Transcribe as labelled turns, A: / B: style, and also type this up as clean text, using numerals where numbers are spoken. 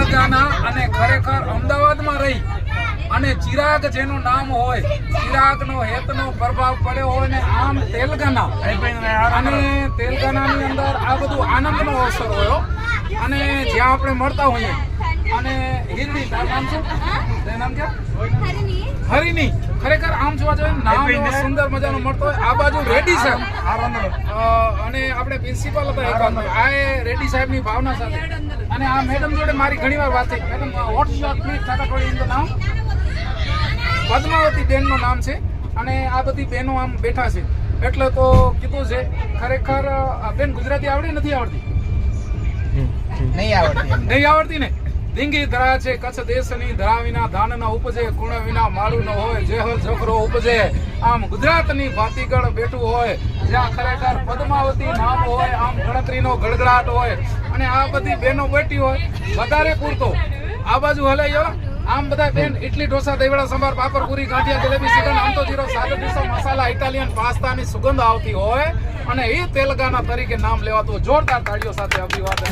A: તેલંગાના અને ખરેખર અમદાવાદમાં રહી અને ચિરાગ જેનું નામ હોય, ચિરાગનો હેતનો પ્રભાવ પડ્યો હોય ને આમ તેલંગાના અને તેલંગાનાની અંદર આ બધું આનંદનો અવસર હોય અને જ્યાં આપણે મળતા હોઈએ અને હિન્દી તારું નામ શું? તેનું નામ ક્યાં? હરિની. ખરેખર આમ જોવા જોઈએ નામ એવો સુંદર મજાનો મળતો હોય. આ બાજુ રેડ્ડી સાહેબ અને આપણે પ્રિન્સિપાલ હતા એક વાત આ રેડ્ડી સાહેબની ભાવના સાથે અને આ મેડમ જોડે મારી ઘણીવાર વાત થઈ. Madam what's your please Tata in the નામ? પદ્માવતી બેનનું નામ છે અને આ બધી બહેનો આમ બેઠા છે એટલે તો કીધું છે. ખરેખર બેન ગુજરાતી આવડે નથી આવડતી? નહીં આવડતી ને. ધીંગી ધરા છે કચ્છ દેશની, ધરા વિના ધાન ન ઉપજે, કુણ વિના માળું ન હોય, જેહર જખરો ઉપજે. આમ ગુજરાતની ભાતીગળ બેઠું હોય જ્યાં ખરેખર પદ્માવતી નામ હોય, આમ ગણતરીનો ગડગડાટ હોય અને આ બધી બહેનો બેઠી હોય. વધારે પૂરતો આ બાજુ હલાયો આમ બધા બેન ઇડલી ઢોસા દહીવડા સંભાર પાપડ પૂરી ગાંઠિયા જલેબી શ્રીખંડ આમ તો જીરો સાદો ડીશો મસાલા ઇટાલિયન પાસ્તાની સુગંધ આવતી હોય અને એ તેલંગાના તરીકે નામ લેવાતું. જોરદાર તાળીઓ સાથે અભિવાદન.